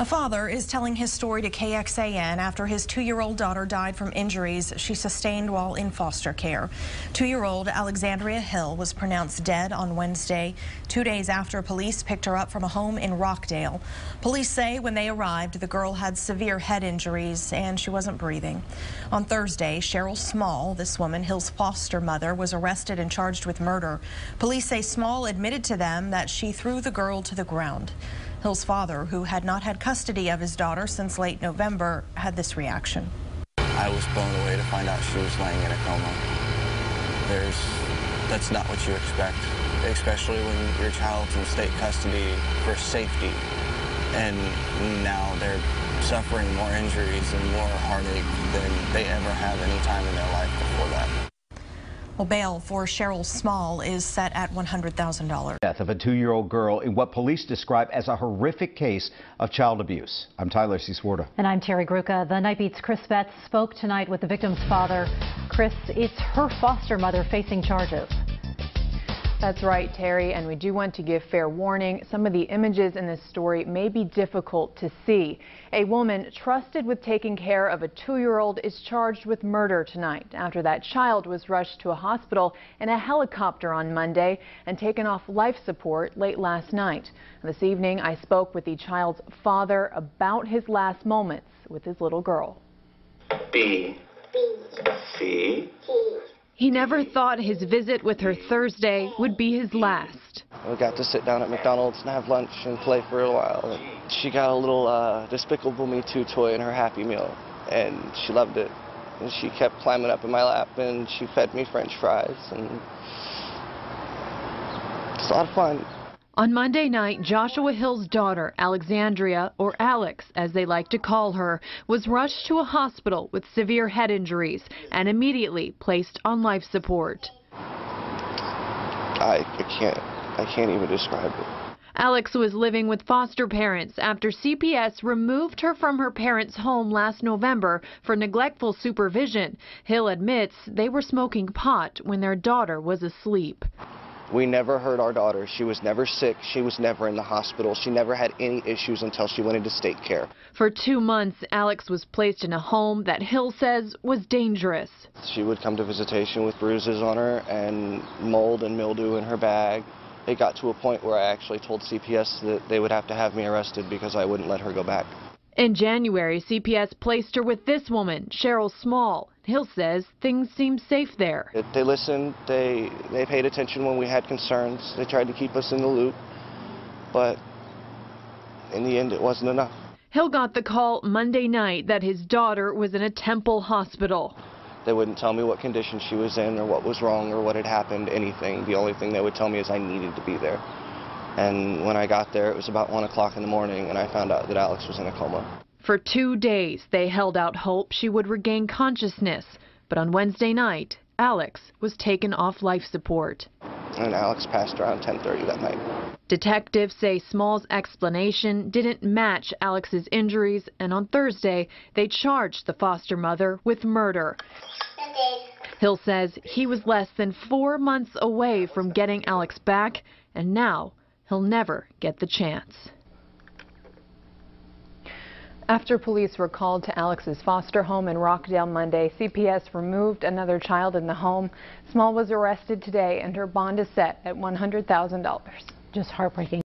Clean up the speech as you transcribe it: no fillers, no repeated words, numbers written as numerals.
A father is telling his story to KXAN after his 2-year-old daughter died from injuries she sustained while in foster care. 2-year-old Alexandria Hill was pronounced dead on Wednesday, 2 days after police picked her up from a home in Rockdale. Police say when they arrived, the girl had severe head injuries and she wasn't breathing. On Thursday, Sherill Small, this woman, Hill's foster mother, was arrested and charged with murder. Police say Small admitted to them that she threw the girl to the ground. Hill's father, who had not had custody of his daughter since late November, had this reaction. I was blown away to find out she was laying in a coma. That's not what you expect, especially when your child's in state custody for safety. And now they're suffering more injuries and more heartache than they ever have any time in their life before that. Well, bail for Sherill Small is set at $100,000. Death of a 2-year-old girl in what police describe as a horrific case of child abuse. I'm Tyler C. Swarta. And I'm Terry Gruca. The Night Beat's Chris Betts spoke tonight with the victim's father. Chris, it's her foster mother facing charges. That's right, Terry, and we do want to give fair warning. Some of the images in this story may be difficult to see. A woman trusted with taking care of a 2-year-old is charged with murder tonight after that child was rushed to a hospital in a helicopter on Monday and taken off life support late last night. This evening, I spoke with the child's father about his last moments with his little girl. B. C. He never thought his visit with her Thursday would be his last. We got to sit down at McDonald's and have lunch and play for a while. She got a little Despicable Me 2 toy in her Happy Meal, and she loved it. And she kept climbing up in my lap, and she fed me French fries, and it's a lot of fun. On Monday night, Joshua Hill's daughter, Alexandria, or Alex as they like to call her, was rushed to a hospital with severe head injuries and immediately placed on life support. I can't even describe it. Alex was living with foster parents after CPS removed her from her parents' home last November for neglectful supervision. Hill admits they were smoking pot when their daughter was asleep. We never hurt our daughter. She was never sick. She was never in the hospital. She never had any issues until she went into state care. For 2 months, Alex was placed in a home that Hill says was dangerous. She would come to visitation with bruises on her and mold and mildew in her bag. It got to a point where I actually told CPS that they would have to have me arrested because I wouldn't let her go back. In January, CPS placed her with this woman, Sherill Small. Hill says things seemed safe there. They listened, they paid attention when we had concerns. They tried to keep us in the loop, but in the end it wasn't enough. Hill got the call Monday night that his daughter was in a Temple hospital. They wouldn't tell me what condition she was in or what was wrong or what had happened, anything. The only thing they would tell me is I needed to be there. And when I got there, it was about 1 o'clock in the morning, and I found out that Alex was in a coma. For 2 days, they held out hope she would regain consciousness. But on Wednesday night, Alex was taken off life support. And Alex passed around 10:30 that night. Detectives say Small's explanation didn't match Alex's injuries, and on Thursday, they charged the foster mother with murder. Hill says he was less than 4 months away from getting Alex back, and now he'll never get the chance. After police were called to Alex's foster home in Rockdale Monday, CPS removed another child in the home. Small was arrested today and her bond is set at $100,000. Just heartbreaking.